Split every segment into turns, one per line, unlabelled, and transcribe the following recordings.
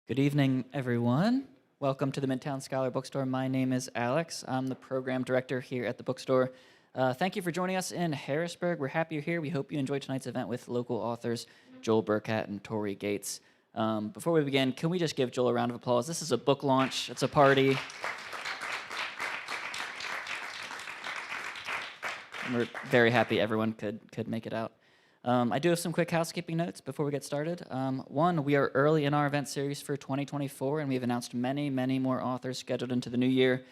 Good evening, everyone. Welcome to the Midtown Scholar Bookstore. My name is Alex. I'm the program director here at the bookstore. Thank you for joining us in Harrisburg. We're happy you're here. We hope you enjoyed tonight's event with local authors Joel Burcat and Tory Gates. Before we begin, can we just give Joel a round of applause? This is a book launch. It's a party. And we're very happy everyone could make it out. I do have some quick housekeeping notes before we get started. One, we are early in our event series for 2024, and we've announced many, many more authors scheduled into the new year,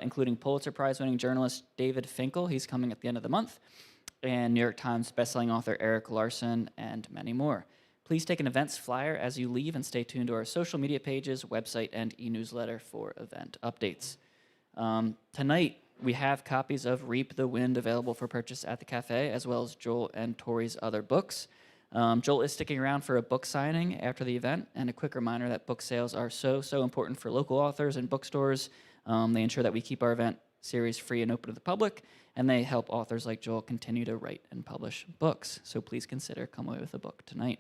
including Pulitzer Prize-winning journalist David Finkel. He's coming at the end of the month, and New York Times bestselling author Eric Larson, and many more. Please take an events flyer as you leave and stay tuned to our social media pages, website, and e-newsletter for event updates. Tonight, we have copies of Reap the Wind available for purchase at the cafe, as well as Joel and Tory's other books. Joel is sticking around for a book signing after the event, and a quick reminder that book sales are so important for local authors and bookstores. They ensure that we keep our event series free and open to the public, and they help authors like Joel continue to write and publish books. So please consider coming away with a book tonight.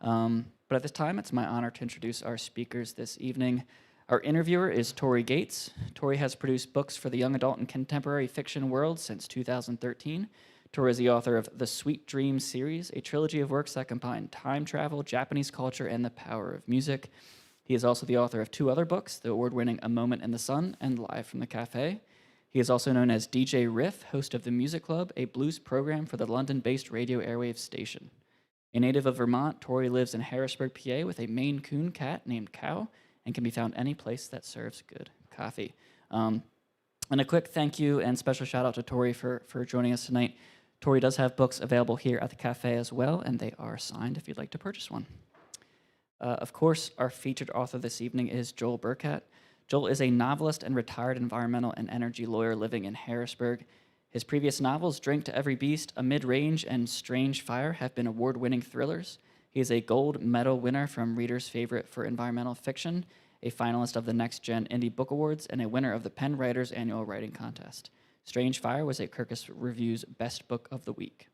But at this time, it's my honor to introduce our speakers this evening. Our interviewer is Tory Gates. Tory has produced books for the young adult and contemporary fiction world since 2013. Tory is the author of the Sweet Dreams series, a trilogy of works that combine time travel, Japanese culture, and the power of music. He is also the author of two other books, the award-winning A Moment in the Sun and Live from the Cafe. He is also known as DJ Riff, host of The Music Club, a blues program for the London-based radio airwaves station. A native of Vermont, Tory lives in Harrisburg, PA, with a Maine Coon cat named Cow, and can be found any place that serves good coffee. And a quick thank you and special shout out to Tory for joining us tonight. Tory does have books available here at the cafe as well, and they are signed if you'd like to purchase one. Of course, our featured author this evening is Joel Burcat. Joel is a novelist and retired environmental and energy lawyer living in Harrisburg. His previous novels, Drink to Every Beast, A Mid-Range, and Strange Fire, have been award-winning thrillers. He is a gold medal winner from Reader's Favorite for Environmental Fiction, a finalist of the Next Gen Indie Book Awards, and a winner of the Penn Writers Annual Writing Contest. Strange Fire was a Kirkus Review's Best Book of the Week.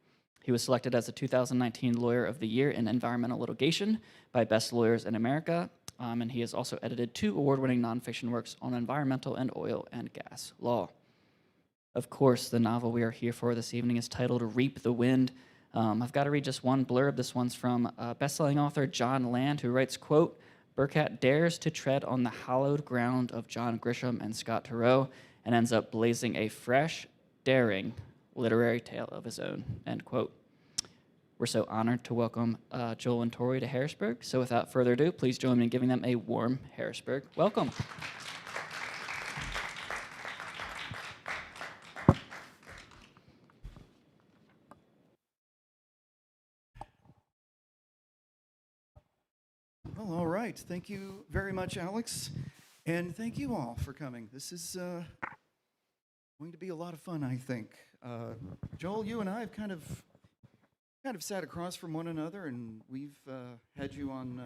He was selected as the 2019 Lawyer of the Year in Environmental Litigation by Best Lawyers in America, and he has also edited two award-winning nonfiction works on environmental and oil and gas law. Of course, the novel we are here for this evening is titled Reap the Wind. I've got to read just one blurb. This one's from best-selling author John Land, who writes, quote, Burcat dares to tread on the hallowed ground of John Grisham and Scott Turow and ends up blazing a fresh, daring literary tale of his own, end quote. We're so honored to welcome Joel and Tory to Harrisburg. So without further ado, please join me in giving them a warm Harrisburg welcome.
Well, all right. Thank you very much, Alex. And thank you all for coming. This is going to be a lot of fun, I think. Joel, you and I have kind of sat across from one another, and we've had you on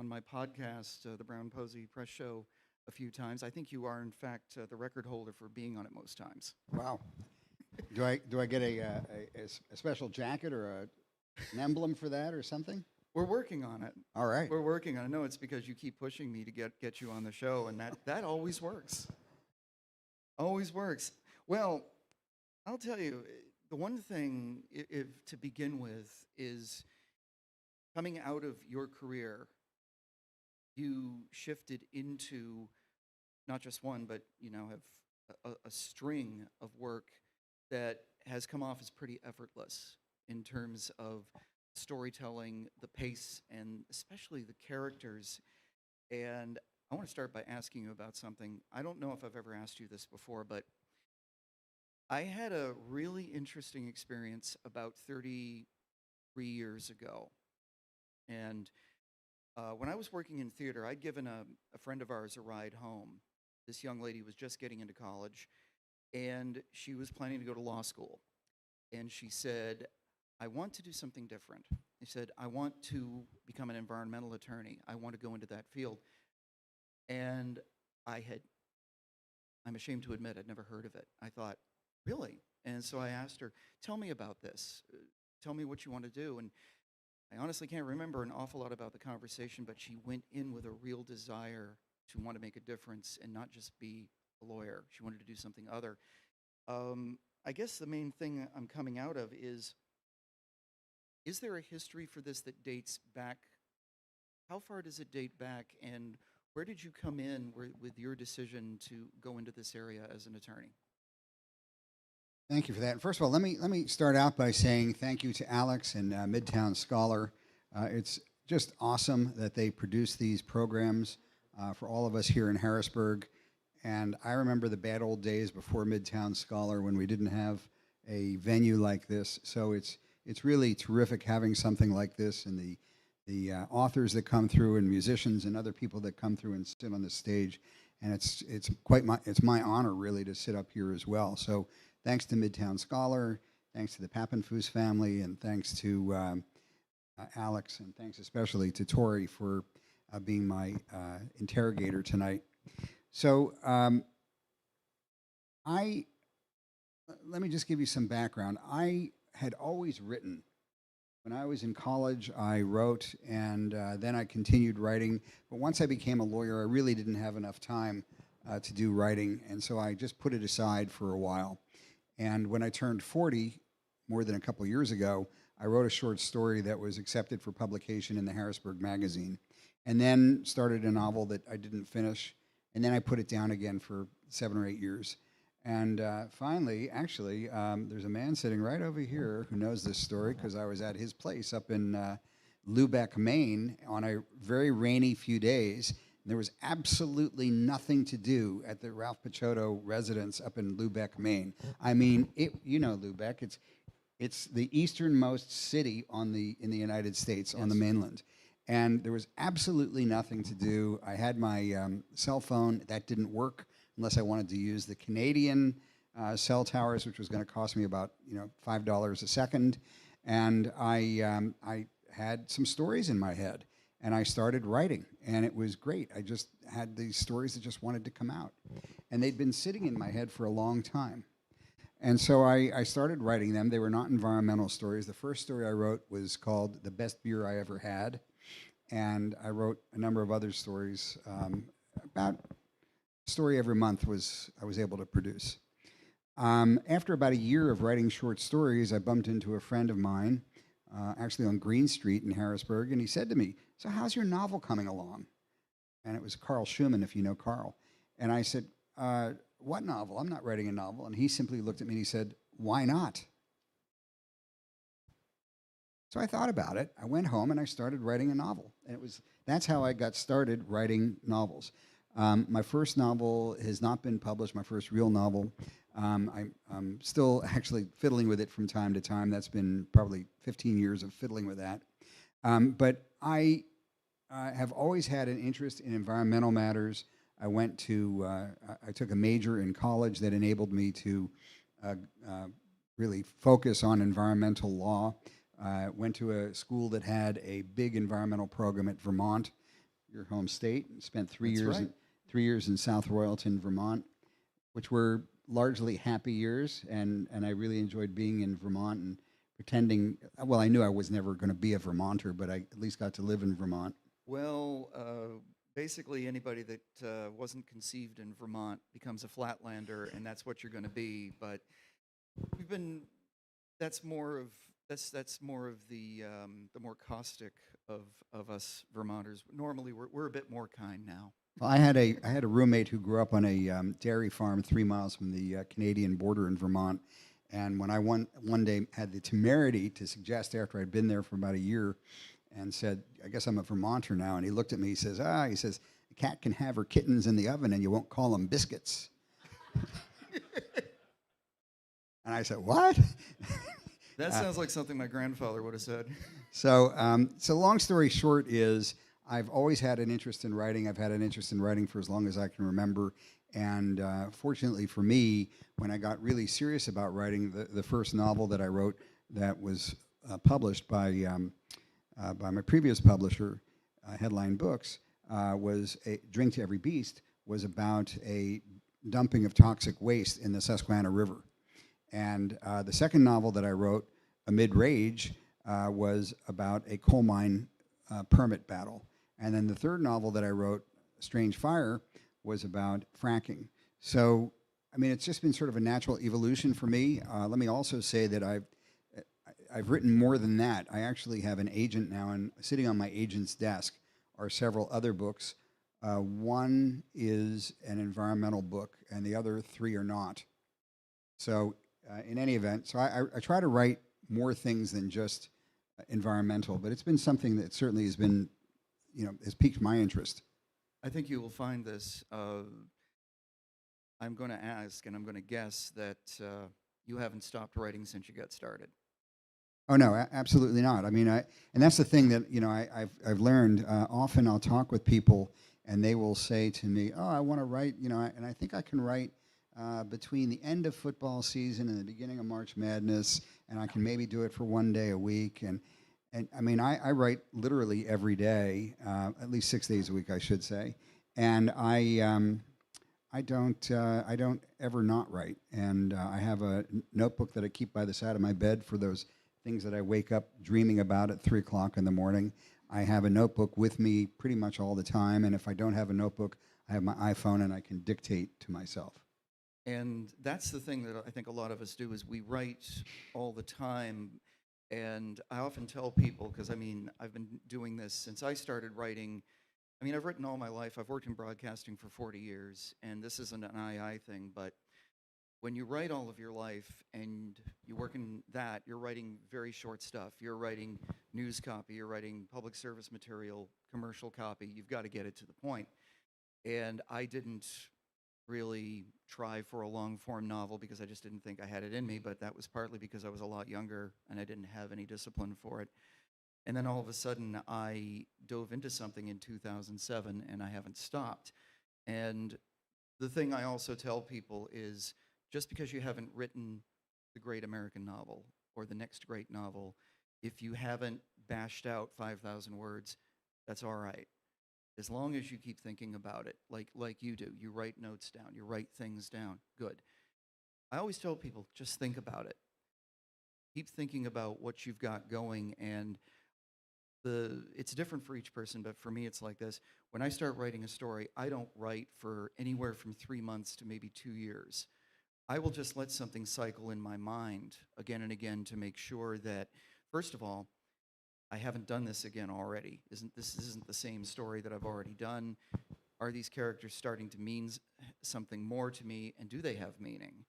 my podcast, the Brown Posey Press Show, a few times. I think you are, in fact, the record holder for being on it most times.
Wow. Do I get a special jacket or an emblem for that or something?
We're working on it.
All right.
We're working on it. No, it's because you keep pushing me to get you on the show, and that always works. Always works. Well, I'll tell you, the one thing if to begin with is coming out of your career, you shifted into not just one, but have a string of work that has come off as pretty effortless in terms of storytelling, the pace, and especially the characters. And I want to start by asking you about something. I don't know if I've ever asked you this before, but I had a really interesting experience about 33 years ago. And when I was working in theater, I'd given a friend of ours a ride home. This young lady was just getting into college, and she was planning to go to law school. And she said, I want to do something different. He said, I want to become an environmental attorney. I want to go into that field. And I'm ashamed to admit, I'd never heard of it. I thought, really? And so I asked her, tell me about this. Tell me what you want to do. And I honestly can't remember an awful lot about the conversation, but she went in with a real desire to want to make a difference and not just be a lawyer. She wanted to do something other. I guess the main thing I'm coming out of is there a history for this that dates back? How far does it date back, and where did you come in with your decision to go into this area as an attorney?
Thank you for that. First of all, let me start out by saying thank you to Alex and Midtown Scholar. It's just awesome that they produce these programs for all of us here in Harrisburg. And I remember the bad old days before Midtown Scholar when we didn't have a venue like this. So it's really terrific having something like this, and the authors that come through and musicians and other people that come through and sit on the stage. And it's my honor really to sit up here as well. So thanks to Midtown Scholar, thanks to the Pappenfuss family, and thanks to Alex, and thanks especially to Tory for being my interrogator tonight. So let me just give you some background. I had always written. When I was in college, I wrote, and then I continued writing. But once I became a lawyer, I really didn't have enough time to do writing, and so I just put it aside for a while. And when I turned 40, more than a couple years ago, I wrote a short story that was accepted for publication in the Harrisburg Magazine, and then started a novel that I didn't finish, and then I put it down again for 7 or 8 years. And finally, actually, there's a man sitting right over here who knows this story because I was at his place up in Lubec, Maine on a very rainy few days. And there was absolutely nothing to do at the Ralph Picciotto residence up in Lubec, Maine. I mean, you know Lubec. It's the easternmost city in the United States, on the mainland. And there was absolutely nothing to do. I had my cell phone. That didn't work unless I wanted to use the Canadian cell towers, which was going to cost me about $5 a second. And I had some stories in my head, and I started writing, and it was great. I just had these stories that just wanted to come out, and they'd been sitting in my head for a long time. And so I started writing them. They were not environmental stories. The first story I wrote was called "The Best Beer I Ever Had," and I wrote a number of other stories. About a story every month I was able to produce. After about a year of writing short stories, I bumped into a friend of mine, actually on Green Street in Harrisburg, and he said to me, "So how's your novel coming along?" And it was Carl Schumann, if you know Carl. And I said, "What novel? I'm not writing a novel." And he simply looked at me and he said, "Why not?" So I thought about it. I went home and I started writing a novel. And that's how I got started writing novels. My first novel has not been published, my first real novel. I'm still actually fiddling with it from time to time. That's been probably 15 years of fiddling with that. But I have always had an interest in environmental matters. I took a major in college that enabled me to really focus on environmental law. Went to a school that had a big environmental program at Vermont, your home state, and spent 3
That's
years
right.
3 years in South Royalton, Vermont, which were largely happy years, and I really enjoyed being in Vermont and pretending, well, I knew I was never going to be a Vermonter, but I at least got to live in Vermont.
Well, basically anybody that wasn't conceived in Vermont becomes a flatlander, and that's what you're going to be. But that's more of the more caustic of us Vermonters. Normally, we're a bit more kind now.
Well, I had a roommate who grew up on a dairy farm 3 miles from the Canadian border in Vermont, and when I one day had the temerity to suggest, after I'd been there for about a year, and said, "I guess I'm a Vermonter now," and he looked at me, he says, "A cat can have her kittens in the oven and you won't call them biscuits." And I said, "What?"
That sounds like something my grandfather would have said.
So long story short is I've always had an interest in writing. I've had an interest in writing for as long as I can remember. And fortunately for me, when I got really serious about writing, the first novel that I wrote that was published by my previous publisher, Headline Books, was Drink to Every Beast, was about a dumping of toxic waste in the Susquehanna River. And the second novel that I wrote, Amid Rage, was about a coal mine permit battle. And then the third novel that I wrote, Strange Fire, was about fracking. So, I mean, it's just been sort of a natural evolution for me. Let me also say that I've written more than that. I actually have an agent now, and sitting on my agent's desk are several other books. One is an environmental book, and the other three are not. So, in any event, so I try to write more things than just environmental, but it's been something that certainly has been, has piqued my interest.
I think you will find this. I'm going to ask, and I'm going to guess that you haven't stopped writing since you got started.
Oh no, absolutely not. I mean, and that's the thing that I've learned. Often I'll talk with people, and they will say to me, "Oh, I want to write," and I think I can write between the end of football season and the beginning of March Madness, and I can maybe do it for one day a week. And I mean, I write literally every day, at least 6 days a week, I should say. And I don't ever not write. And I have a notebook that I keep by the side of my bed for those things that I wake up dreaming about at 3 o'clock in the morning. I have a notebook with me pretty much all the time, and if I don't have a notebook, I have my iPhone and I can dictate to myself.
And that's the thing that I think a lot of us do is we write all the time. And I often tell people, because I mean, I've been doing this since I started writing. I mean, I've written all my life. I've worked in broadcasting for 40 years, and this isn't an II thing, but when you write all of your life and you work in that, you're writing very short stuff. You're writing news copy, you're writing public service material, commercial copy. You've got to get it to the point. And I didn't really try for a long-form novel because I just didn't think I had it in me, but that was partly because I was a lot younger and I didn't have any discipline for it. And then all of a sudden, I dove into something in 2007, and I haven't stopped. And the thing I also tell people is, just because you haven't written the great American novel or the next great novel, if you haven't bashed out 5,000 words, that's all right. As long as you keep thinking about it, like you do. You write notes down, you write things down, good. I always tell people, just think about it. Keep thinking about what you've got going, and it's different for each person, but for me it's like this. When I start writing a story, I don't write for anywhere from 3 months to maybe 2 years. I will just let something cycle in my mind again and again to make sure that, first of all, I haven't done this again already. This isn't the same story that I've already done. Are these characters starting to mean something more to me, and do they have meaning?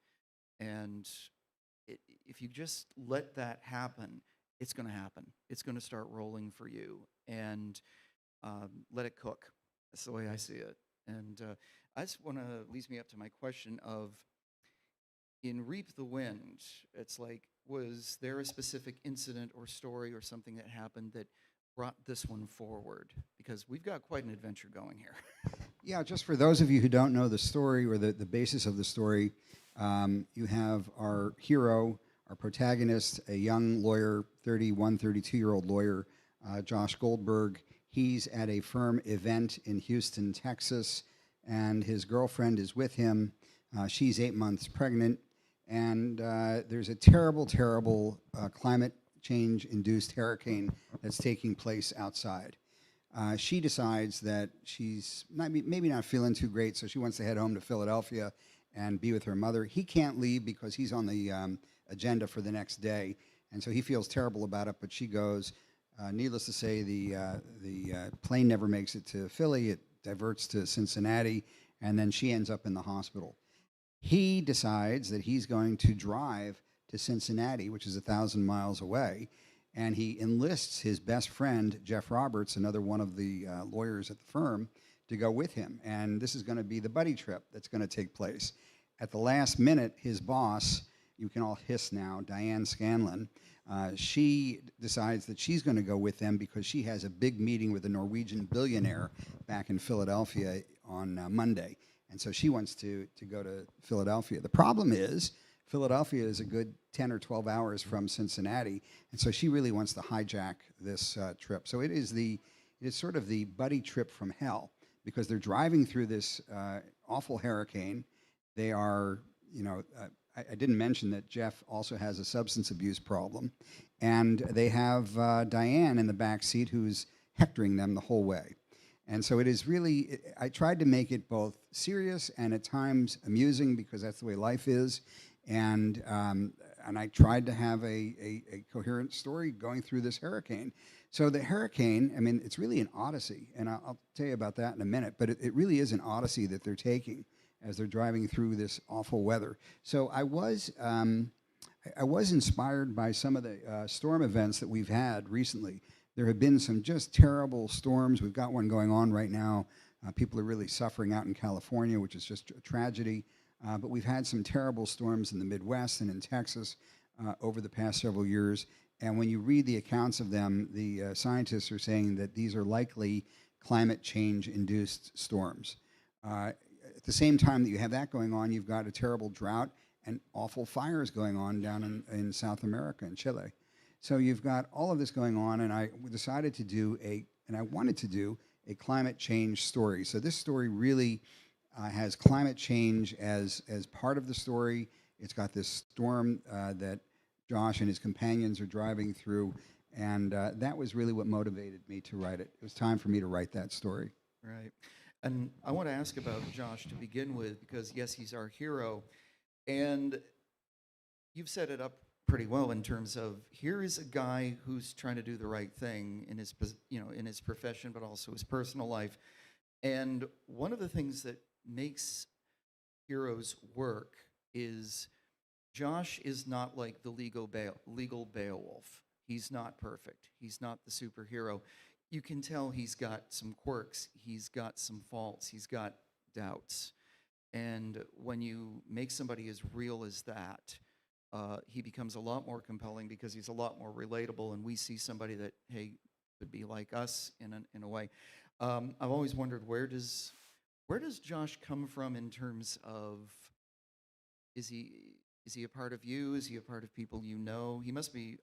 And if you just let that happen, it's going to happen. It's going to start rolling for you, and let it cook. That's the way I see it. And I just want to leads me up to my question of, in Reap the Wind, it's like, was there a specific incident or story or something that happened that brought this one forward? Because we've got quite an adventure going here.
Yeah, just for those of you who don't know the story or the basis of the story, you have our hero, our protagonist, a young lawyer, 31, 32-year-old lawyer, Josh Goldberg. He's at a firm event in Houston, Texas, and his girlfriend is with him. She's 8 months pregnant, and there's a terrible, terrible climate change-induced hurricane that's taking place outside. She decides that she's maybe not feeling too great, so she wants to head home to Philadelphia and be with her mother. He can't leave because he's on the agenda for the next day, and so he feels terrible about it, but she goes. Needless to say, the plane never makes it to Philly. It diverts to Cincinnati, and then she ends up in the hospital. He decides that he's going to drive to Cincinnati, which is 1,000 miles away, and he enlists his best friend, Jeff Roberts, another one of the lawyers at the firm, to go with him. And this is going to be the buddy trip that's going to take place. At the last minute, his boss, you can all hiss now, Diane Scanlon, she decides that she's going to go with them because she has a big meeting with a Norwegian billionaire back in Philadelphia on Monday. And so she wants to go to Philadelphia. The problem is Philadelphia is a good 10 or 12 hours from Cincinnati, and so she really wants to hijack this trip. So it is sort of the buddy trip from hell, because they're driving through this awful hurricane. They are, I didn't mention that Jeff also has a substance abuse problem, and they have Diane in the back seat who's hectoring them the whole way. And so it is really, I tried to make it both serious and at times amusing because that's the way life is. And I tried to have a coherent story going through this hurricane. So the hurricane, I mean, it's really an odyssey, and I'll tell you about that in a minute, but it really is an odyssey that they're taking as they're driving through this awful weather. So I was inspired by some of the storm events that we've had recently. There have been some just terrible storms. We've got one going on right now. People are really suffering out in California, which is just a tragedy. But we've had some terrible storms in the Midwest and in Texas over the past several years. And when you read the accounts of them, the scientists are saying that these are likely climate change-induced storms. At the same time that you have that going on, you've got a terrible drought and awful fires going on down in South America, in Chile. So you've got all of this going on, and I decided to do I wanted to do a climate change story. So this story really has climate change as part of the story. It's got this storm that Josh and his companions are driving through, and that was really what motivated me to write it. It was time for me to write that story.
Right. And I want to ask about Josh to begin with, because yes, he's our hero. And you've set it up pretty well in terms of here is a guy who's trying to do the right thing in his, in his profession, but also his personal life. And one of the things that makes heroes work is Josh is not like the legal Beowulf. He's not perfect. He's not the superhero. You can tell he's got some quirks. He's got some faults. He's got doubts. And when you make somebody as real as that, he becomes a lot more compelling because he's a lot more relatable, and we see somebody that, hey, could be like us in a way. I've always wondered, where does Josh come from in terms of, is he a part of you? Is he a part of people you know? He must be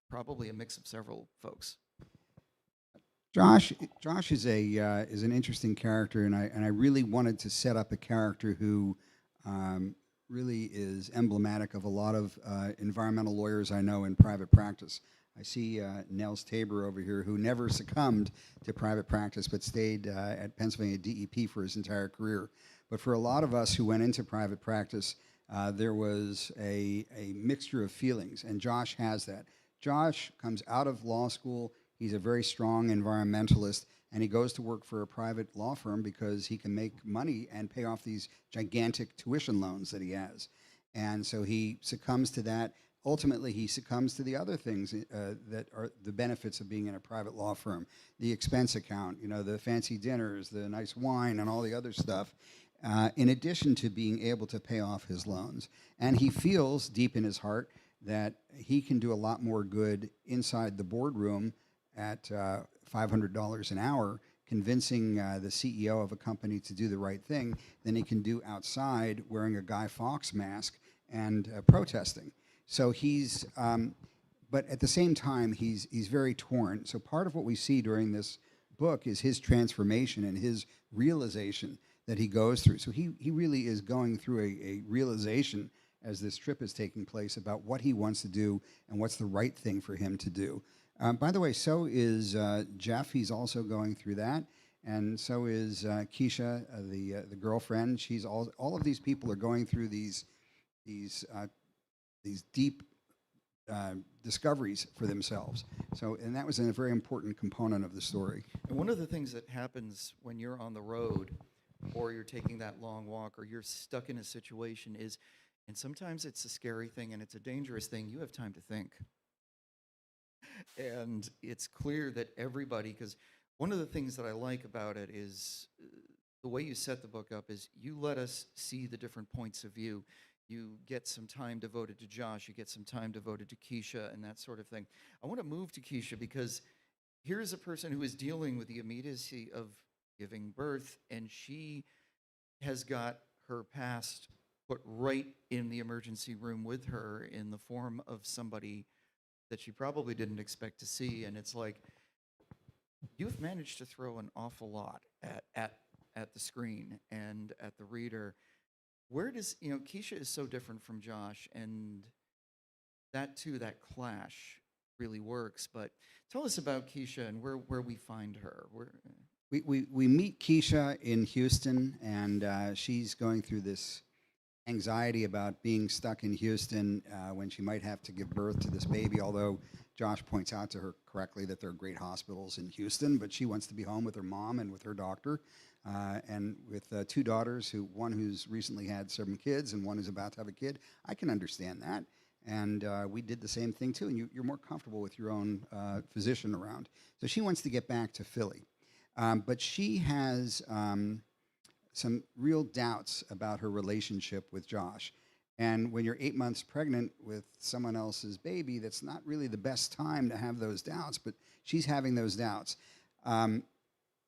probably a mix of several folks.
Josh is an interesting character, and I really wanted to set up a character who really is emblematic of a lot of environmental lawyers I know in private practice. I see Nels Tabor over here, who never succumbed to private practice but stayed at Pennsylvania DEP for his entire career. But for a lot of us who went into private practice, there was a mixture of feelings, and Josh has that. Josh comes out of law school. He's a very strong environmentalist, and he goes to work for a private law firm because he can make money and pay off these gigantic tuition loans that he has. And so he succumbs to that. Ultimately, he succumbs to the other things that are the benefits of being in a private law firm. The expense account, the fancy dinners, the nice wine, and all the other stuff, in addition to being able to pay off his loans. And he feels deep in his heart that he can do a lot more good inside the boardroom at $500 an hour, convincing the CEO of a company to do the right thing than he can do outside wearing a Guy Fawkes mask and protesting. So he's, but at the same time, he's very torn. So part of what we see during this book is his transformation and his realization that he goes through. So he really is going through a realization as this trip is taking place about what he wants to do and what's the right thing for him to do. By the way, so is Jeff. He's also going through that, and so is Kiesha, the girlfriend. She's all of these people are going through these deep discoveries for themselves. So, and that was a very important component of the story.
And one of the things that happens when you're on the road, or you're taking that long walk, or you're stuck in a situation is, and sometimes it's a scary thing and it's a dangerous thing, you have time to think. And it's clear that everybody, because one of the things that I like about it is the way you set the book up is you let us see the different points of view. You get some time devoted to Josh, you get some time devoted to Kiesha and that sort of thing. I want to move to Kiesha because here's a person who is dealing with the immediacy of giving birth, and she has got her past put right in the emergency room with her in the form of somebody that she probably didn't expect to see. And it's like, you've managed to throw an awful lot at the screen and at the reader. where does, Kiesha is so different from Josh, and that too, that clash really works. But tell us about Kiesha and where we find her.
We meet Kiesha in Houston, and she's going through this anxiety about being stuck in Houston when she might have to give birth to this baby, although Josh points out to her correctly that there are great hospitals in Houston, but she wants to be home with her mom and with her doctor, and with two daughters, one who's recently had 7 kids and one who's about to have a kid. I can understand that, and we did the same thing too, and you're more comfortable with your own physician around. So she wants to get back to Philly, but she has some real doubts about her relationship with Josh. And when you're 8 months pregnant with someone else's baby, that's not really the best time to have those doubts, but she's having those doubts.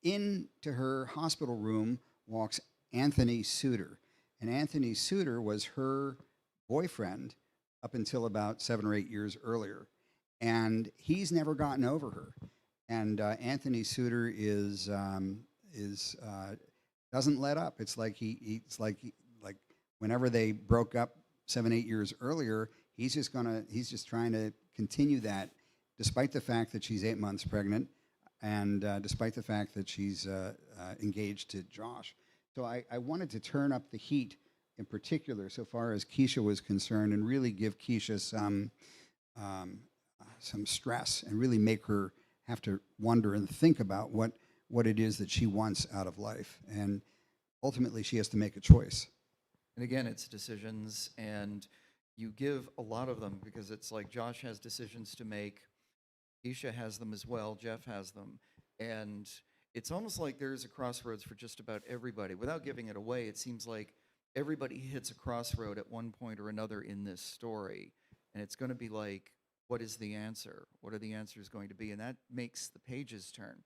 Into her hospital room walks Anthony Suter. And Anthony Suter was her boyfriend up until about 7 or 8 years earlier. And he's never gotten over her. And Anthony Suter doesn't let up. It's like like whenever they broke up 7, 8 years earlier, he's just trying to continue that, despite the fact that she's 8 months pregnant, and despite the fact that she's engaged to Josh. So I wanted to turn up the heat in particular, so far as Kiesha was concerned, and really give Kiesha some stress, and really make her have to wonder and think about what it is that she wants out of life. And ultimately, she has to make a choice.
And again, it's decisions, and you give a lot of them, because it's like Josh has decisions to make, Kiesha has them as well, Jeff has them, and it's almost like there's a crossroads for just about everybody. Without giving it away, it seems like everybody hits a crossroad at one point or another in this story, and it's going to be like, what is the answer? What are the answers going to be? And that makes the pages turn.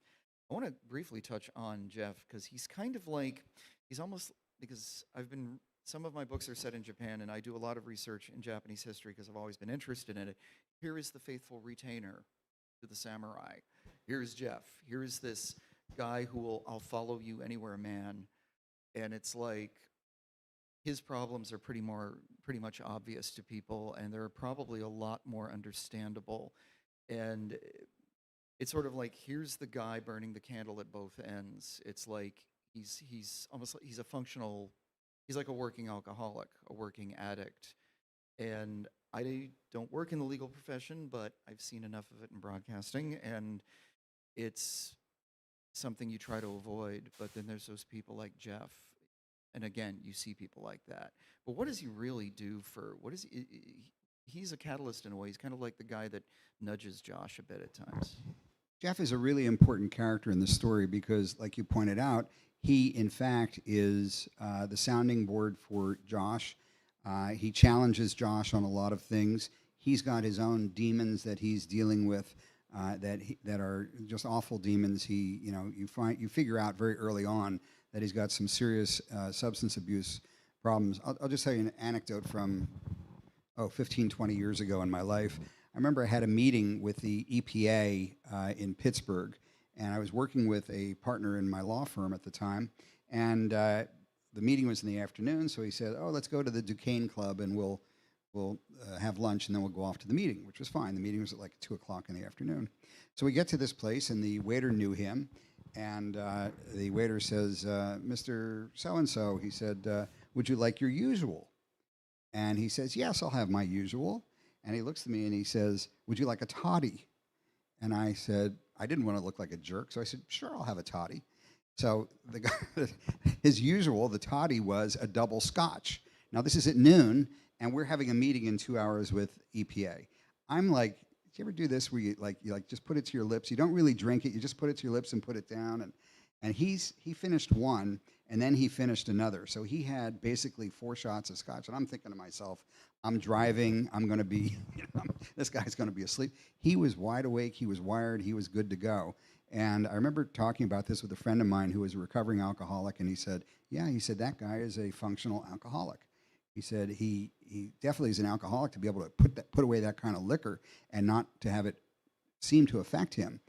I want to briefly touch on Jeff, because he's kind of like, he's almost, because some of my books are set in Japan, and I do a lot of research in Japanese history because I've always been interested in it. Here is the faithful retainer to the samurai. Here's Jeff. Here is this guy I'll follow you anywhere, man. And it's like, his problems are pretty much obvious to people, and they're probably a lot more understandable. And it's sort of like, here's the guy burning the candle at both ends. It's like he's almost like he's like a working alcoholic, a working addict. And I don't work in the legal profession, but I've seen enough of it in broadcasting, and it's something you try to avoid. But then there's those people like Jeff. And again, you see people like that. But what does he really do he's a catalyst in a way. He's kind of like the guy that nudges Josh a bit at times.
Jeff is a really important character in the story because, like you pointed out, he, in fact, is the sounding board for Josh. He challenges Josh on a lot of things. He's got his own demons that he's dealing with that are just awful demons. You figure out very early on that he's got some serious substance abuse problems. I'll just tell you an anecdote from 15, 20 years ago in my life. I remember I had a meeting with the EPA in Pittsburgh, and I was working with a partner in my law firm at the time, and the meeting was in the afternoon, so he said, let's go to the Duquesne Club, and we'll have lunch, and then we'll go off to the meeting, which was fine. The meeting was at like 2 o'clock in the afternoon. So we get to this place, and the waiter knew him, and the waiter says, Mr. So-and-so, he said, would you like your usual? And he says, yes, I'll have my usual. And he looks at me and he says, would you like a toddy? And I said, I didn't want to look like a jerk, so I said, sure, I'll have a toddy. So the guy, his usual, the toddy, was a double scotch. Now this is at noon, and we're having a meeting in 2 hours with EPA. I'm like, did you ever do this where you just put it to your lips? You don't really drink it, you just put it to your lips and put it down. And he finished one, and then he finished another. So he had basically 4 shots of scotch, and I'm thinking to myself, I'm driving, I'm going to be, this guy's going to be asleep. He was wide awake, he was wired, he was good to go. And I remember talking about this with a friend of mine who was a recovering alcoholic, and he said, that guy is a functional alcoholic. He said he definitely is an alcoholic to be able to put away that kind of liquor and not to have it seem to affect him.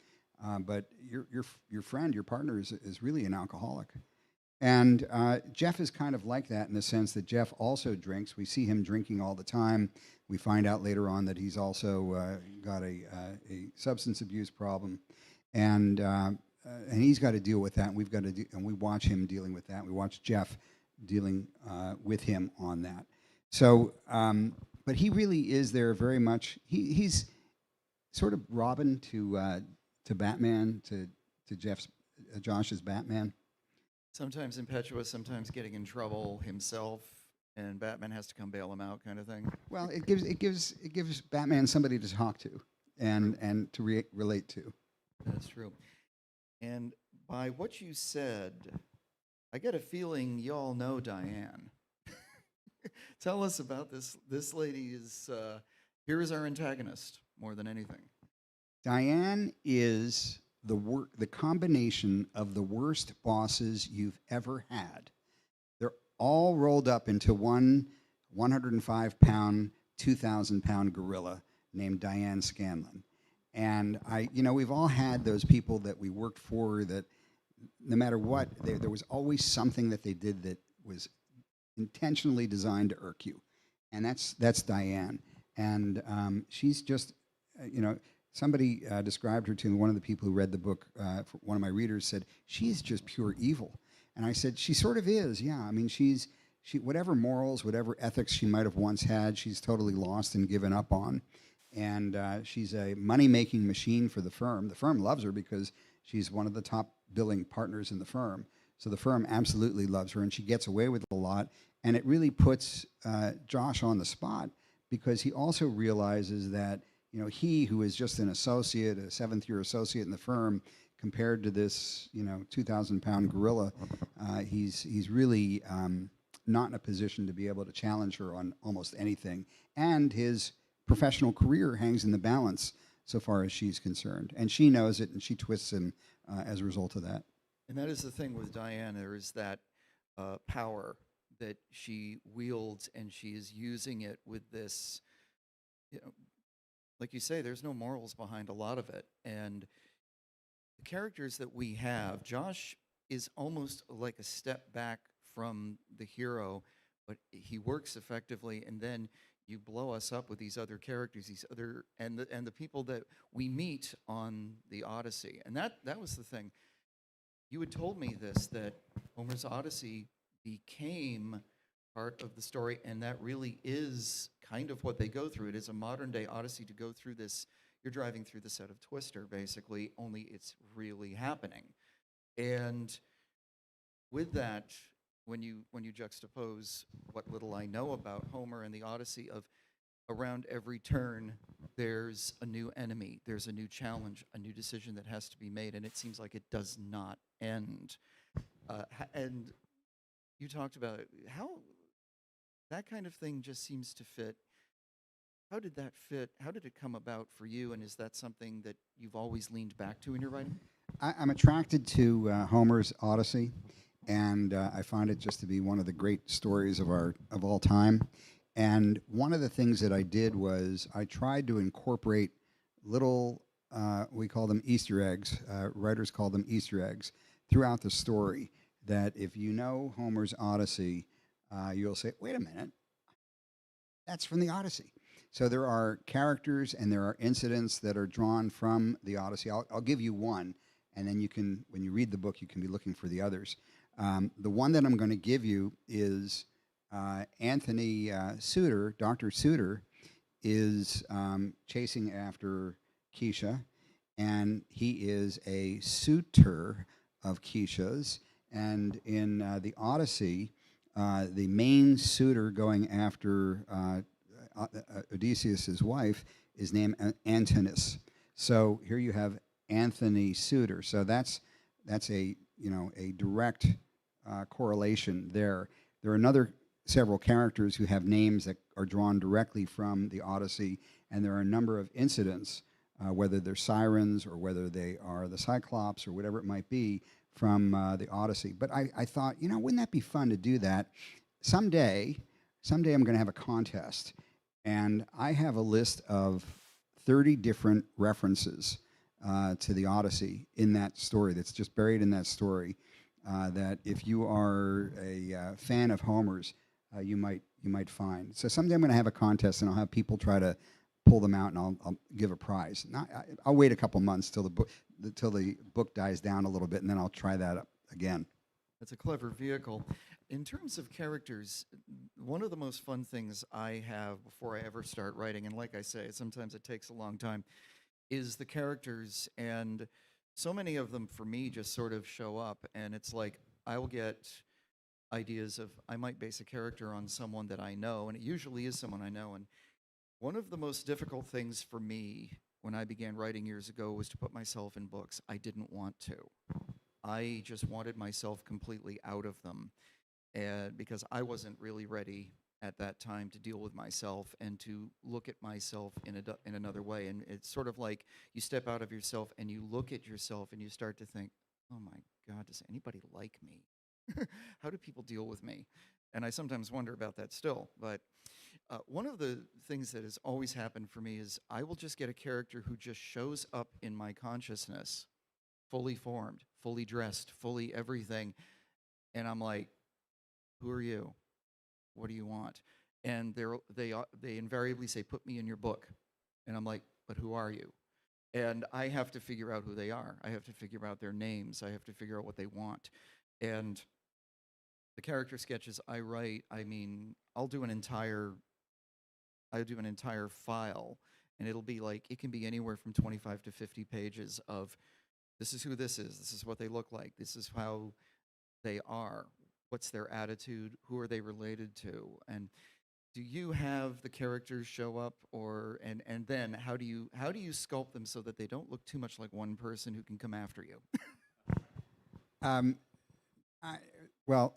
But your friend, your partner is really an alcoholic. And Jeff is kind of like that in the sense that Jeff also drinks. We see him drinking all the time. We find out later on that he's also got a substance abuse problem, and he's got to deal with that. And we've got to, and we watch him dealing with that. We watch Jeff dealing with him on that. So, but he really is there very much. He's sort of Robin to Batman, to Josh's Batman.
Sometimes impetuous, sometimes getting in trouble himself, and Batman has to come bail him out, kind of thing.
Well, it gives Batman somebody to talk to and to relate to.
That's true. And by what you said, I get a feeling y'all know Diane. Tell us about this. This lady is here is our antagonist more than anything.
Diane is the combination of the worst bosses you've ever had. They're all rolled up into one 105-pound, 2,000-pound gorilla named Diane Scanlon. And we've all had those people that we worked for that no matter what, there was always something that they did that was intentionally designed to irk you. And that's Diane. And she's just, somebody described her to me. One of the people who read the book, one of my readers said, she's just pure evil. And I said, she sort of is, yeah. I mean, she whatever morals, whatever ethics she might have once had, she's totally lost and given up on. And she's a money-making machine for the firm. The firm loves her because she's one of the top billing partners in the firm. So the firm absolutely loves her, and she gets away with a lot. And it really puts Josh on the spot because he also realizes that he, who is just an associate, a seventh-year associate in the firm, compared to this 2,000-pound gorilla, he's really not in a position to be able to challenge her on almost anything. And his professional career hangs in the balance so far as she's concerned. And she knows it, and she twists him as a result of that.
And that is the thing with Diane. There is that power that she wields, and she is using it with this, like you say, there's no morals behind a lot of it. And the characters that we have, Josh is almost like a step back from the hero, but he works effectively, and then you blow us up with these other characters, and the people that we meet on the Odyssey. And that was the thing. You had told me this, that Homer's Odyssey became part of the story, and that really is kind of what they go through. It is a modern-day Odyssey to go through this. You're driving through the set of Twister, basically, only it's really happening. And with that, when you juxtapose what little I know about Homer and the Odyssey, of around every turn, there's a new enemy, there's a new challenge, a new decision that has to be made, and it seems like it does not end. And you talked about how that kind of thing just seems to fit. How did that fit? How did it come about for you, and is that something that you've always leaned back to in your writing?
I'm attracted to Homer's Odyssey, and I find it just to be one of the great stories of all time. And one of the things that I did was I tried to incorporate little, we call them Easter eggs, writers call them Easter eggs, throughout the story, that if you know Homer's Odyssey, you'll say, wait a minute, that's from the Odyssey. So there are characters and there are incidents that are drawn from the Odyssey. I'll give you one, and then you can, when you read the book, you can be looking for the others. The one that I'm going to give you is Anthony Suter. Dr. Suter is chasing after Kiesha, and he is a suitor of Kiesha's. And in the Odyssey, the main suitor going after Odysseus' wife is named Antinous. So here you have Anthony Suter. So that's a direct correlation there. There are several characters who have names that are drawn directly from the Odyssey, and there are a number of incidents, whether they're sirens or whether they are the Cyclops or whatever it might be, from the Odyssey. But I thought, wouldn't that be fun to do that? Someday I'm going to have a contest, and I have a list of 30 different references to the Odyssey in that story that's just buried in that story. that if you are a fan of Homer's, you might find. So someday I'm going to have a contest, and I'll have people try to pull them out, and I'll give a prize. I'll wait a couple months till the book dies down a little bit, and then I'll try that up again.
That's a clever vehicle. In terms of characters, one of the most fun things I have before I ever start writing, and like I say, sometimes it takes a long time, is the characters. And so many of them for me just sort of show up, and it's like I will get ideas of, I might base a character on someone that I know, and it usually is someone I know. And one of the most difficult things for me when I began writing years ago was to put myself in books. I didn't want to. I just wanted myself completely out of them, and because I wasn't really ready at that time to deal with myself and to look at myself in another way. And it's sort of like you step out of yourself and you look at yourself and you start to think, oh my God, does anybody like me? How do people deal with me? And I sometimes wonder about that still. But one of the things that has always happened for me is I will just get a character who just shows up in my consciousness, fully formed, fully dressed, fully everything. And I'm like, who are you? What do you want? And they invariably say, put me in your book. And I'm like, but who are you? And I have to figure out who they are. I have to figure out their names. I have to figure out what they want. And the character sketches I write, I mean, I'll do an entire file, and it'll be like, it can be anywhere from 25 to 50 pages of, this is who this is what they look like, this is how they are, what's their attitude, who are they related to, and do you have the characters show up, or and then how do you sculpt them so that they don't look too much like one person who can come after you?
Well,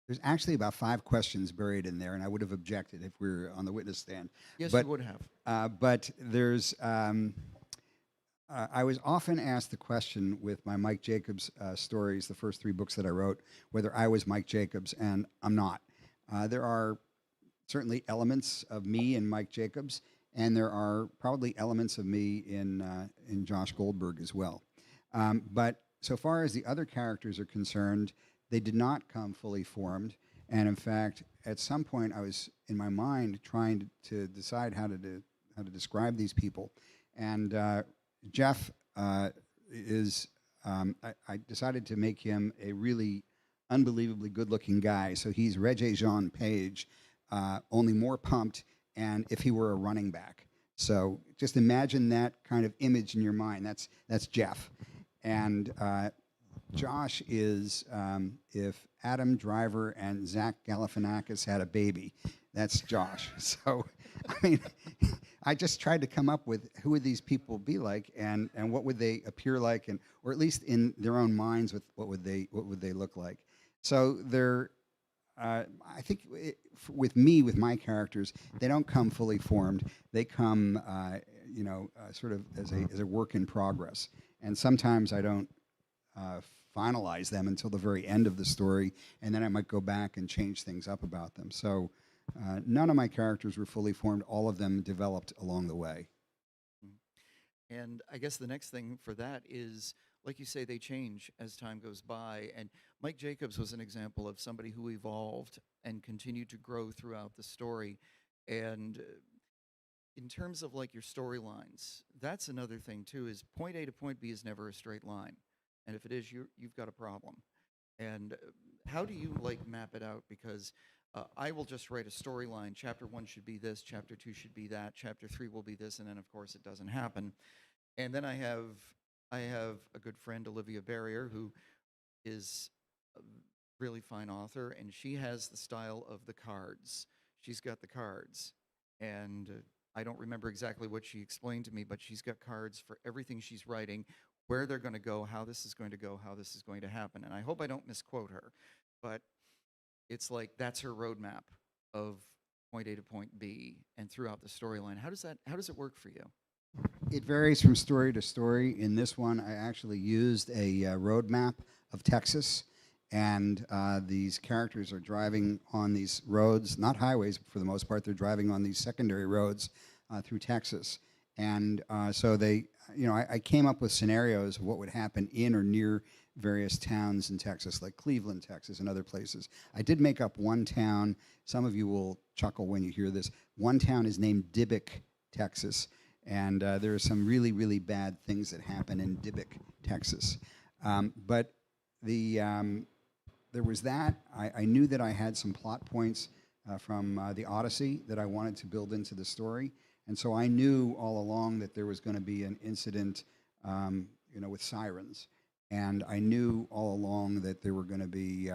there's actually about 5 questions buried in there, and I would have objected if we were on the witness stand.
Yes,
but,
you would have.
But there's, I was often asked the question with my Mike Jacobs stories, the first 3 books that I wrote, whether I was Mike Jacobs, and I'm not. There are certainly elements of me in Mike Jacobs, and there are probably elements of me in Josh Goldberg as well. But so far as the other characters are concerned, they did not come fully formed, and in fact, at some point, I was in my mind trying to decide how to describe these people, and Jeff is. I decided to make him a really unbelievably good-looking guy. So he's Regé-Jean Page, only more pumped, and if he were a running back. So just imagine that kind of image in your mind. That's Jeff, and Josh is if Adam Driver and Zach Galifianakis had a baby, that's Josh. So, I mean, I just tried to come up with who would these people be like, and what would they appear like, and or at least in their own minds, with what would they look like. So they're, I think with me, with my characters, they don't come fully formed. They come, sort of as a work in progress, and sometimes I don't finalize them until the very end of the story, and then I might go back and change things up about them. So none of my characters were fully formed. All of them developed along the way.
And I guess the next thing for that is, like you say, they change as time goes by. And Mike Jacobs was an example of somebody who evolved and continued to grow throughout the story. And in terms of like your storylines, that's another thing too, is point A to point B is never a straight line. And if it is, you've got a problem. And how do you like map it out? Because I will just write a storyline. Chapter 1 should be this. Chapter 2 should be that. Chapter 3 will be this. And then, of course, it doesn't happen. And then I have a good friend, Olivia Barrier, who is a really fine author, and she has the style of the cards. She's got the cards. And I don't remember exactly what she explained to me, but she's got cards for everything she's writing, where they're going to go, how this is going to go, how this is going to happen. And I hope I don't misquote her, but it's like that's her roadmap of point A to point B and throughout the storyline. How does it work for you?
It varies from story to story. In this one, I actually used a roadmap of Texas, and these characters are driving on these roads, not highways for the most part. They're driving on these secondary roads through Texas. And so they, I came up with scenarios of what would happen in or near various towns in Texas, like Cleveland, Texas, and other places. I did make up one town. Some of you will chuckle when you hear this. One town is named Dybbuk, Texas, and there are some really, really bad things that happen in Dybbuk, Texas. But there was that. I knew that I had some plot points from the Odyssey that I wanted to build into the story, and so I knew all along that there was going to be an incident, with sirens. And I knew all along that there were going to be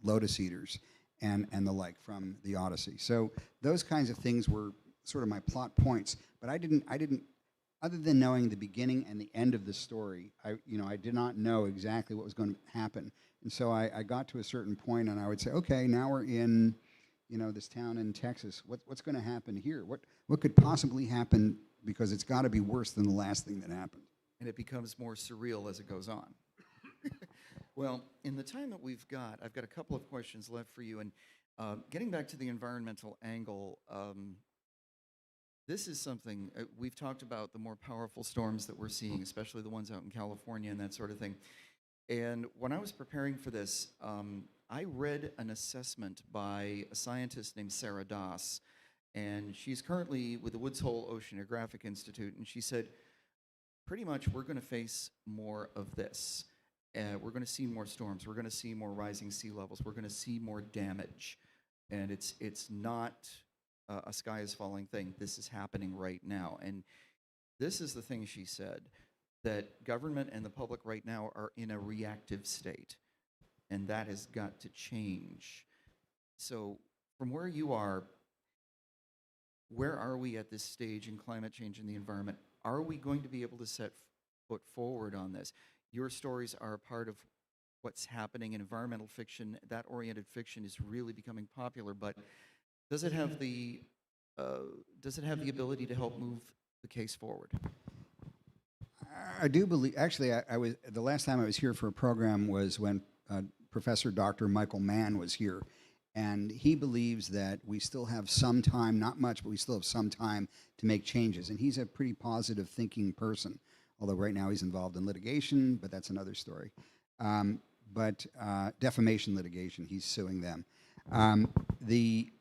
lotus eaters and the like from the Odyssey. So those kinds of things were sort of my plot points. But I didn't, other than knowing the beginning and the end of the story, I did not know exactly what was going to happen. And so I got to a certain point, and I would say, okay, now we're in, this town in Texas. What's going to happen here? What could possibly happen? Because it's got to be worse than the last thing that happened.
And it becomes more surreal as it goes on. Well, in the time that we've got, I've got a couple of questions left for you. And getting back to the environmental angle, this is something, we've talked about the more powerful storms that we're seeing, especially the ones out in California and that sort of thing. And when I was preparing for this, I read an assessment by a scientist named Sarah Doss, and she's currently with the Woods Hole Oceanographic Institute, and she said, pretty much we're going to face more of this. We're going to see more storms. We're going to see more rising sea levels. We're going to see more damage. And it's not a sky is falling thing. This is happening right now. And this is the thing she said, that government and the public right now are in a reactive state. And that has got to change. So from where you are, where are we at this stage in climate change and the environment? Are we going to be able to set foot forward on this? Your stories are a part of what's happening in environmental fiction. That oriented fiction is really becoming popular, but does it have the ability to help move the case forward?
I do believe. Actually, I was the last time I was here for a program was when Professor Dr. Michael Mann was here, and he believes that we still have some time, not much, but we still have some time to make changes. And he's a pretty positive thinking person, although right now he's involved in litigation, but that's another story. But defamation litigation, he's suing them. The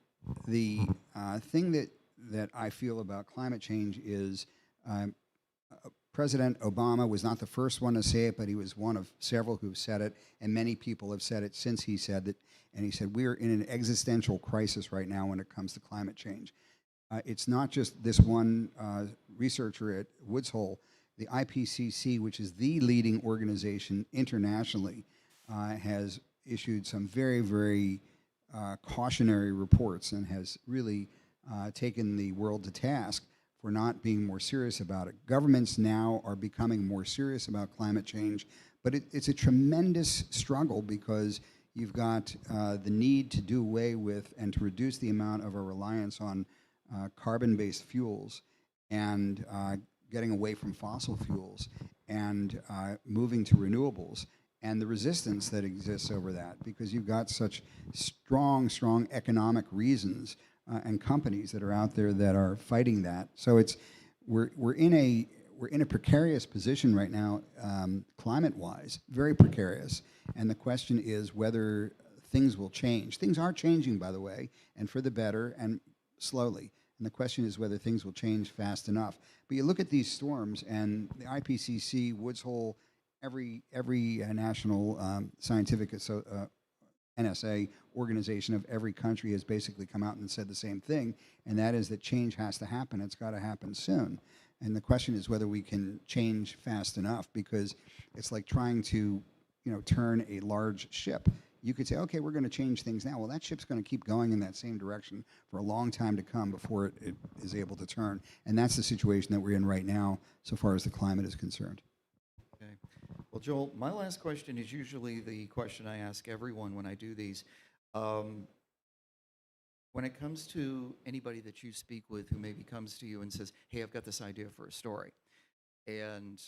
thing that I feel about climate change is President Obama was not the first one to say it, but he was one of several who've said it, and many people have said it since he said it. And he said, we're in an existential crisis right now when it comes to climate change. It's not just this one researcher at Woods Hole. The IPCC, which is the leading organization internationally, has issued some very, very cautionary reports and has really taken the world to task for not being more serious about it. Governments now are becoming more serious about climate change, but it's a tremendous struggle because you've got the need to do away with and to reduce the amount of our reliance on carbon-based fuels and getting away from fossil fuels and moving to renewables, and the resistance that exists over that because you've got such strong economic reasons and companies that are out there that are fighting that. So we're in a precarious position right now, climate-wise, very precarious. And the question is whether things will change. Things are changing, by the way, and for the better and slowly. And the question is whether things will change fast enough. But you look at these storms, and the IPCC, Woods Hole, every national scientific NSA organization of every country has basically come out and said the same thing, and that is that change has to happen. It's got to happen soon. And the question is whether we can change fast enough, because it's like trying to, turn a large ship. You could say, okay, we're going to change things now. Well, that ship's going to keep going in that same direction for a long time to come before it is able to turn. And that's the situation that we're in right now, so far as the climate is concerned.
Okay. Well, Joel, my last question is usually the question I ask everyone when I do these. When it comes to anybody that you speak with who maybe comes to you and says, hey, I've got this idea for a story, and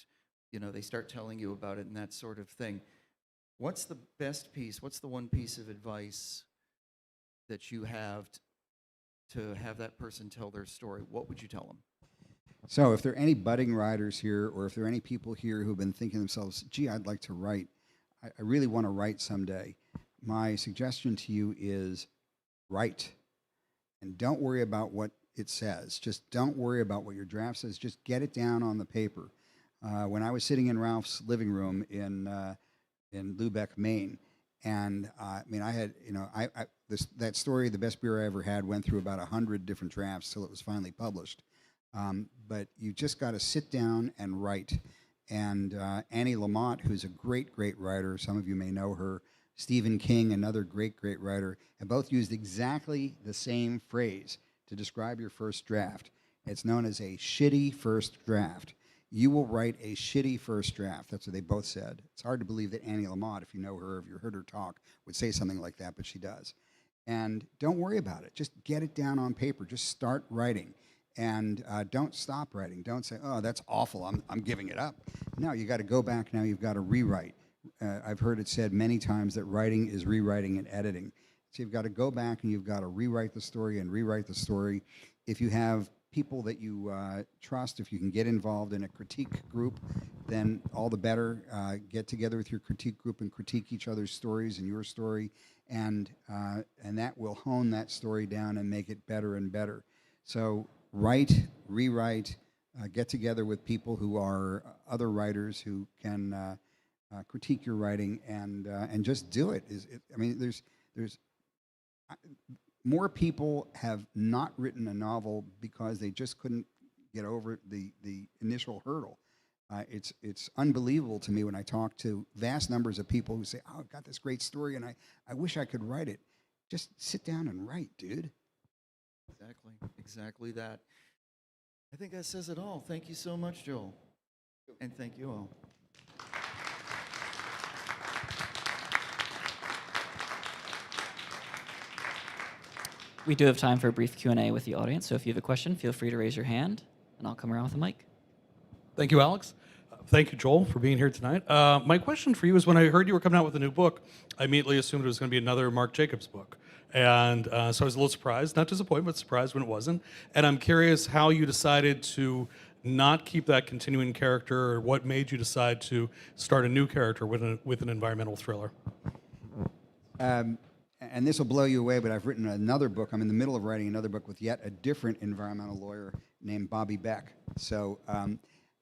they start telling you about it and that sort of thing, what's the best piece, what's the one piece of advice that you have to have that person tell their story? What would you tell them?
So if there are any budding writers here, or if there are any people here who've been thinking to themselves, gee, I'd like to write, I really want to write someday, my suggestion to you is write. And don't worry about what it says. Just don't worry about what your draft says. Just get it down on the paper. When I was sitting in Ralph's living room in Lubeck, Maine, and I mean, I had, that story, The Best Beer I Ever Had, went through about 100 different drafts till it was finally published. But you just got to sit down and write. And Annie Lamott, who's a great, great writer, some of you may know her, Stephen King, another great, great writer, and both used exactly the same phrase to describe your first draft. It's known as a shitty first draft. You will write a shitty first draft. That's what they both said. It's hard to believe that Annie Lamott, if you know her, if you heard her talk, would say something like that, but she does. And don't worry about it. Just get it down on paper. Just start writing. And don't stop writing. Don't say, oh, that's awful, I'm giving it up. No, you got to go back now. You've got to rewrite. I've heard it said many times that writing is rewriting and editing. So you've got to go back and you've got to rewrite the story and rewrite the story. If you have people that you trust, if you can get involved in a critique group, then all the better. Get together with your critique group and critique each other's stories and your story, and that will hone that story down and make it better and better. So write, rewrite, get together with people who are other writers who can critique your writing, and just do it. I mean, there's more people have not written a novel because they just couldn't get over the initial hurdle. It's unbelievable to me when I talk to vast numbers of people who say, oh, I've got this great story and I wish I could write it. Just sit down and write, dude.
Exactly that. I think that says it all. Thank you so much, Joel. And thank you all.
We do have time for a brief Q&A with the audience, so if you have a question, feel free to raise your hand, and I'll come around with a mic.
Thank you, Alex. Thank you, Joel, for being here tonight. My question for you is, when I heard you were coming out with a new book, I immediately assumed it was going to be another Mark Jacobs book. And so I was a little surprised, not disappointed, but surprised when it wasn't. And I'm curious how you decided to not keep that continuing character, or what made you decide to start a new character with an environmental thriller.
And this will blow you away, but I've written another book. I'm in the middle of writing another book with yet a different environmental lawyer named Bobby Beck. So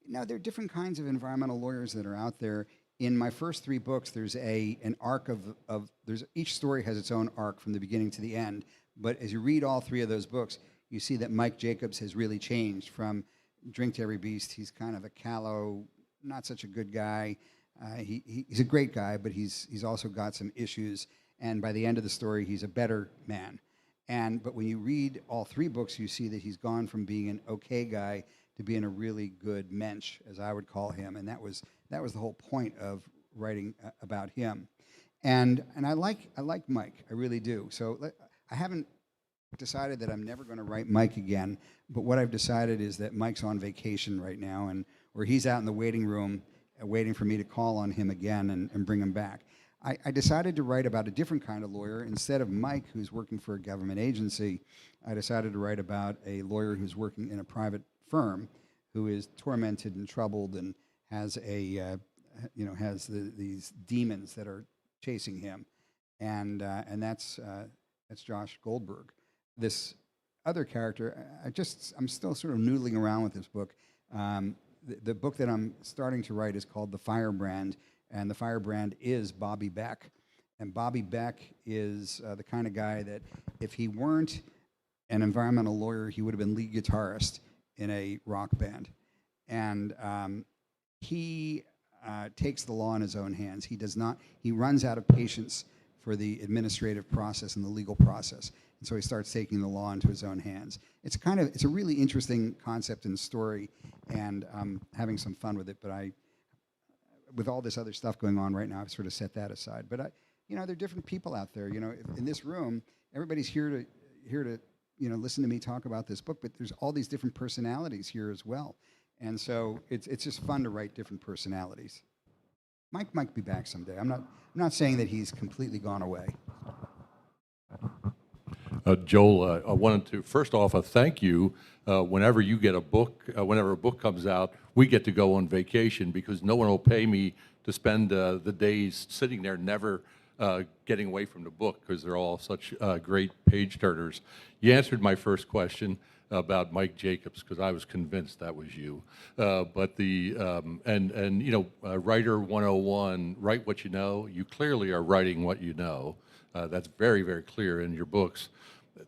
now there are different kinds of environmental lawyers that are out there. In my first 3 books, there's an arc of each story has its own arc from the beginning to the end. But as you read all 3 of those books, you see that Mike Jacobs has really changed from Drink to Every Beast. He's kind of a callow, not such a good guy. He's a great guy, but he's also got some issues. And by the end of the story, he's a better man. But when you read all 3 books, you see that he's gone from being an okay guy to being a really good mensch, as I would call him. And that was the whole point of writing about him. And I like Mike, I really do. So I haven't decided that I'm never going to write Mike again. But what I've decided is that Mike's on vacation right now, and where he's out in the waiting room, waiting for me to call on him again and bring him back. I decided to write about a different kind of lawyer. Instead of Mike, who's working for a government agency, I decided to write about a lawyer who's working in a private firm, who is tormented and troubled and has these demons that are chasing him, and that's Josh Goldberg. This other character, I'm still sort of noodling around with this book. The book that I'm starting to write is called The Firebrand. And the firebrand is Bobby Beck. And Bobby Beck is the kind of guy that if he weren't an environmental lawyer, he would have been lead guitarist in a rock band. And he takes the law in his own hands. He runs out of patience for the administrative process and the legal process. And so he starts taking the law into his own hands. It's a really interesting concept and story, and I'm having some fun with it, but with all this other stuff going on right now, I've sort of set that aside. But there are different people out there. In this room, everybody's here to listen to me talk about this book. But there's all these different personalities here as well, and so it's just fun to write different personalities. Mike might be back someday. I'm not saying that he's completely gone away.
Joel, I wanted to first off thank you. Whenever you get a book, whenever a book comes out, we get to go on vacation because no one will pay me to spend the days sitting there, never getting away from the book because they're all such great page turners. You answered my first question about Mike Jacobs because I was convinced that was you. But the and you know, writer 101, write what you know. You clearly are writing what you know. That's very, very clear in your books.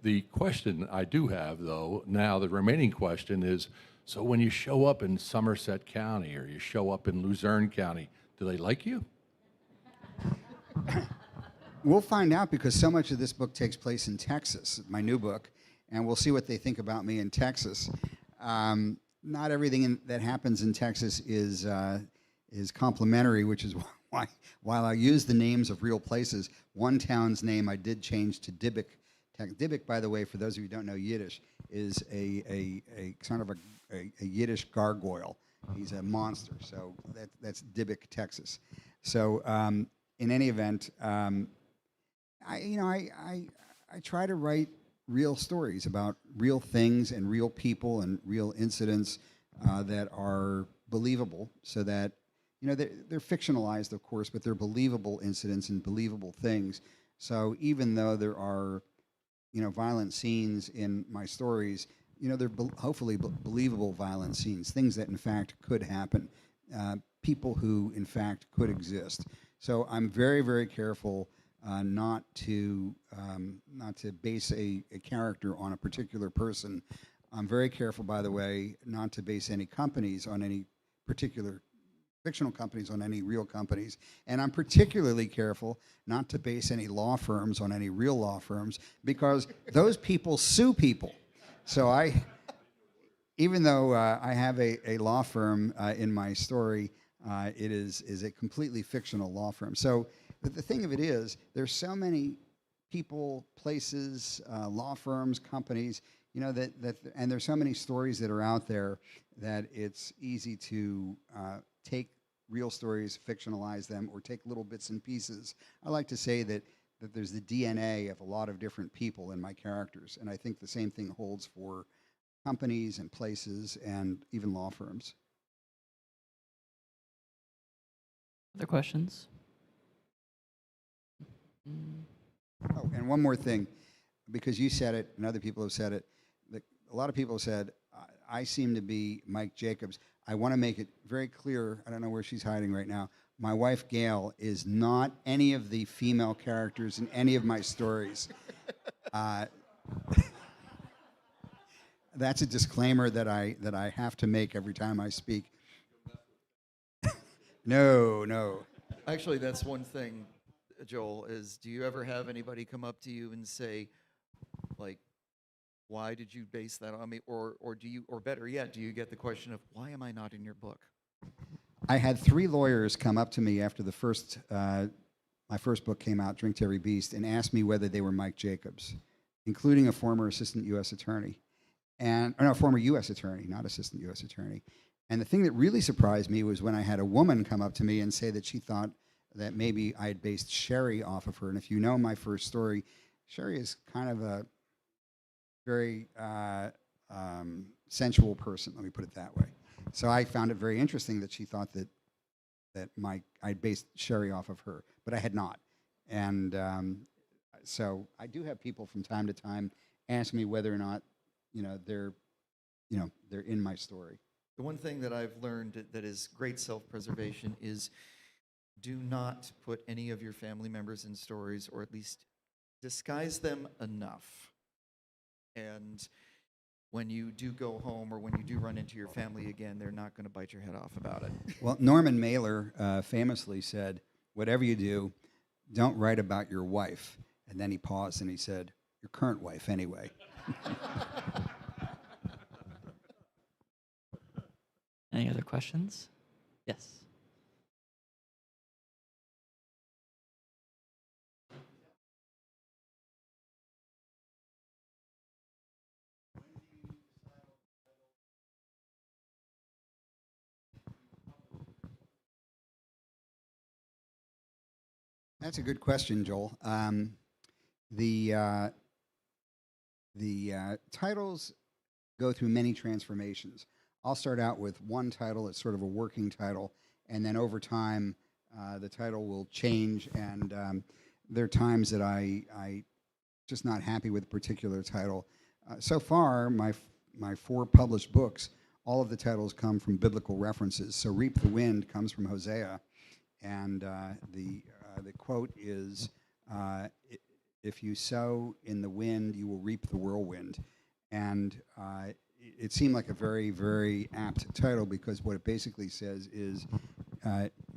The question I do have, though, now the remaining question is, so when you show up in Somerset County or you show up in Luzerne County, do they like you?
We'll find out because so much of this book takes place in Texas, my new book, and we'll see what they think about me in Texas. Not everything that happens in Texas is complimentary, which is why, while I use the names of real places, one town's name I did change to Dybbuk. Dybbuk, by the way, for those of you who don't know Yiddish, is a kind of a Yiddish gargoyle. He's a monster, so that's Dybbuk, Texas. So in any event, I try to write real stories about real things and real people and real incidents that are believable, so that they're fictionalized, of course, but they're believable incidents and believable things. So even though there are violent scenes in my stories, they're hopefully believable violent scenes, things that in fact could happen, people who in fact could exist. So I'm very, very careful not to base a character on a particular person. I'm very careful, by the way, not to base any companies on any particular fictional companies on any real companies. And I'm particularly careful not to base any law firms on any real law firms, because those people sue people. So even though I have a law firm in my story, it is a completely fictional law firm. So the thing of it is, there's so many people, places, law firms, companies, and there's so many stories that are out there that it's easy to take real stories, fictionalize them, or take little bits and pieces. I like to say that there's the DNA of a lot of different people in my characters, and I think the same thing holds for companies and places and even law firms.
Other questions?
Oh, and one more thing, because you said it and other people have said it, a lot of people have said, I seem to be Mike Jacobs. I want to make it very clear, I don't know where she's hiding right now, my wife Gail is not any of the female characters in any of my stories. That's a disclaimer that I have to make every time I speak. No.
Actually, that's one thing, Joel, is do you ever have anybody come up to you and say, like, why did you base that on me? Or do you, or better yet, do you get the question of, why am I not in your book?
I had 3 lawyers come up to me after my first book came out, Drink Terry Beast, and asked me whether they were Mike Jacobs, including a former assistant U.S. attorney. Former U.S. attorney, not assistant U.S. attorney. And the thing that really surprised me was when I had a woman come up to me and say that she thought that maybe I had based Sherry off of her. And if you know my first story, Sherry is kind of a very sensual person, let me put it that way. So I found it very interesting that she thought that I'd based Sherry off of her, but I had not. And so I do have people from time to time ask me whether or not they're in my story.
The one thing that I've learned that is great self-preservation is do not put any of your family members in stories, or at least disguise them enough. And when you do go home or when you do run into your family again, they're not going to bite your head off about it.
Well, Norman Mailer famously said, whatever you do, don't write about your wife. And then he paused and he said, your current wife anyway.
Any other questions? Yes.
That's a good question, Joel. The titles go through many transformations. I'll start out with one title, it's sort of a working title, and then over time, the title will change, and there are times that I just not happy with a particular title. So far, my 4 published books, all of the titles come from biblical references. So Reap the Wind comes from Hosea, and the quote is, if you sow in the wind, you will reap the whirlwind. And it seemed like a very, very apt title, because what it basically says is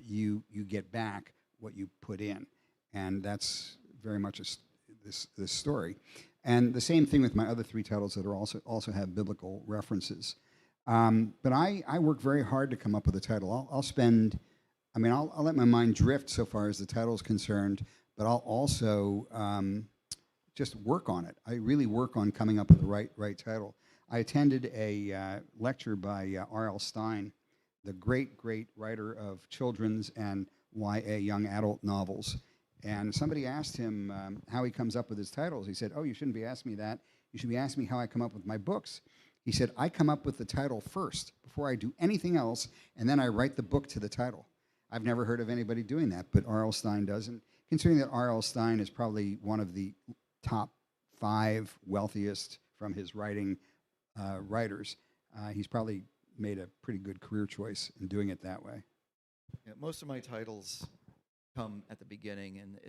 you get back what you put in. And that's very much this story. And the same thing with my other 3 titles that are also have biblical references. But I work very hard to come up with a title. I'll let my mind drift so far as the title is concerned, but I'll also just work on it. I really work on coming up with the right title. I attended a lecture by R.L. Stine, the great writer of children's and YA young adult novels. And somebody asked him how he comes up with his titles. He said, "Oh, you shouldn't be asking me that. You should be asking me how I come up with my books." He said, "I come up with the title first before I do anything else, and then I write the book to the title." I've never heard of anybody doing that, but R.L. Stine does. And considering that R.L. Stine is probably one of the top 5 wealthiest from his writing writers, he's probably made a pretty good career choice in doing it that way.
Yeah, most of my titles come at the beginning, and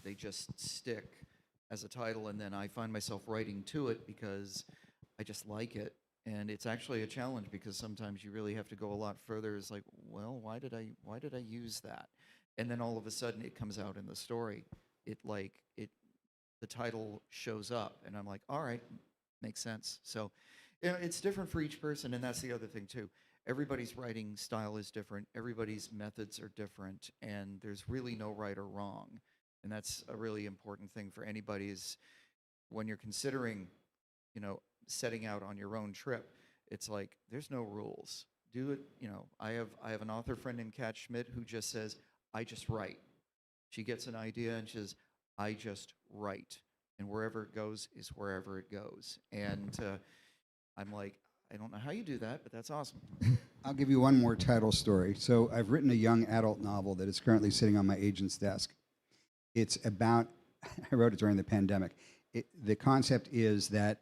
they just stick as a title, and then I find myself writing to it because I just like it. And it's actually a challenge, because sometimes you really have to go a lot further. It's like, well, why did I use that? And then all of a sudden it comes out in the story. The title shows up, and I'm like, all right, makes sense. So, it's different for each person, and that's the other thing too. Everybody's writing style is different. Everybody's methods are different, and there's really no right or wrong. And that's a really important thing for anybody, is when you're considering, setting out on your own trip, it's like there's no rules. Do it. I have an author friend in Kat Schmidt who just says, "I just write." She gets an idea and she says, "I just write," and wherever it goes is wherever it goes. And I'm like, I don't know how you do that, but that's awesome.
I'll give you one more title story. So I've written a young adult novel that is currently sitting on my agent's desk. It's about, I wrote it during the pandemic. The concept is that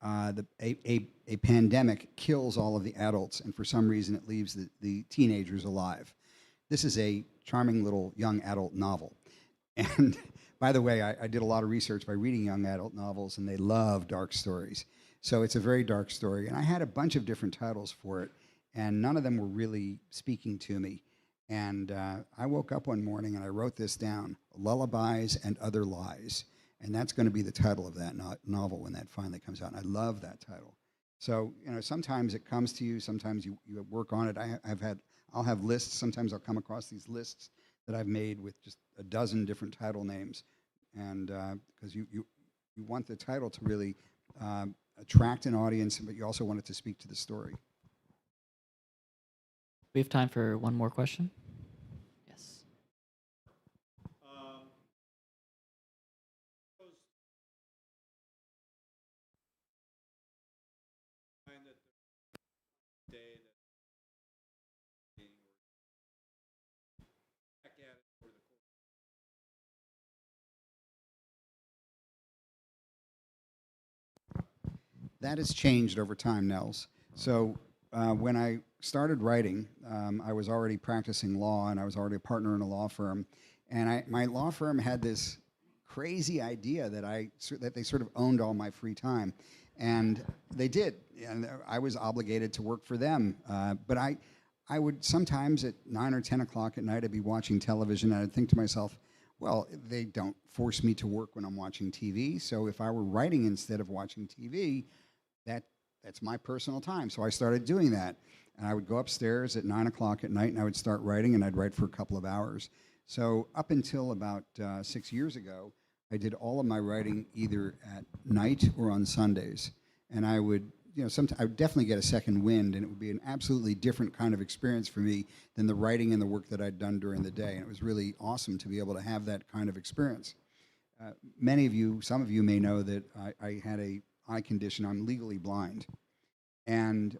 a pandemic kills all of the adults, and for some reason it leaves the teenagers alive. This is a charming little young adult novel. And by the way, I did a lot of research by reading young adult novels, and they love dark stories. So it's a very dark story. And I had a bunch of different titles for it, and none of them were really speaking to me. And I woke up one morning and I wrote this down, Lullabies and Other Lies. And that's going to be the title of that novel when that finally comes out. And I love that title. So, sometimes it comes to you, sometimes you work on it. I'll have lists. Sometimes I'll come across these lists that I've made with just a dozen different title names. And because you want the title to really attract an audience, but you also want it to speak to the story.
We have time for one more question. Yes.
That has changed over time, Nels. So when I started writing, I was already practicing law, and I was already a partner in a law firm. And my law firm had this crazy idea that they sort of owned all my free time. And they did. And I was obligated to work for them. But I would sometimes at 9 or 10 o'clock at night, I'd be watching television, and I'd think to myself, well, they don't force me to work when I'm watching TV. So if I were writing instead of watching TV, that's my personal time. So I started doing that. And I would go upstairs at 9 o'clock at night, and I would start writing, and I'd write for a couple of hours. So up until about 6 years ago, I did all of my writing either at night or on Sundays. And I would, I would definitely get a second wind, and it would be an absolutely different kind of experience for me than the writing and the work that I'd done during the day. And it was really awesome to be able to have that kind of experience. Some of you may know that I had a eye condition. I'm legally blind. And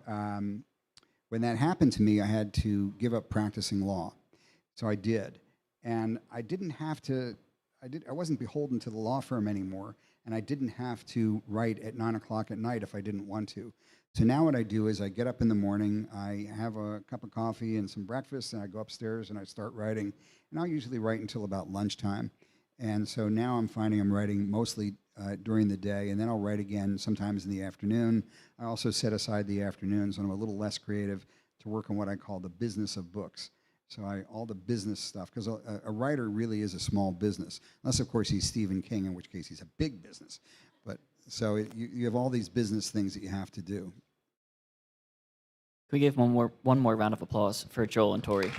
when that happened to me, I had to give up practicing law. So I did. And I didn't have to, I wasn't beholden to the law firm anymore, and I didn't have to write at 9 o'clock at night if I didn't want to. So now what I do is I get up in the morning, I have a cup of coffee and some breakfast, and I go upstairs and I start writing. And I'll usually write until about lunchtime. And so now I'm finding I'm writing mostly during the day, and then I'll write again sometimes in the afternoon. I also set aside the afternoons when I'm a little less creative to work on what I call the business of books. So all the business stuff, because a writer really is a small business, unless of course he's Stephen King, in which case he's a big business. But so you have all these business things that you have to do.
Can we give one more round of applause for Joel and Tory?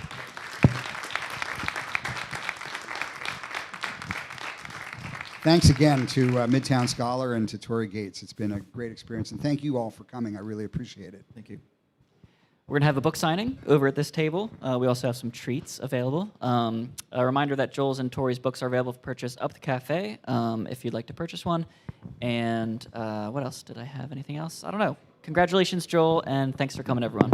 Thanks again to Midtown Scholar and to Tory Gates. It's been a great experience, and thank you all for coming. I really appreciate it.
Thank you.
We're going to have a book signing over at this table. We also have some treats available. A reminder that Joel's and Tory's books are available for purchase up the cafe if you'd like to purchase one. And what else? Did I have anything else? I don't know. Congratulations, Joel, and thanks for coming, everyone.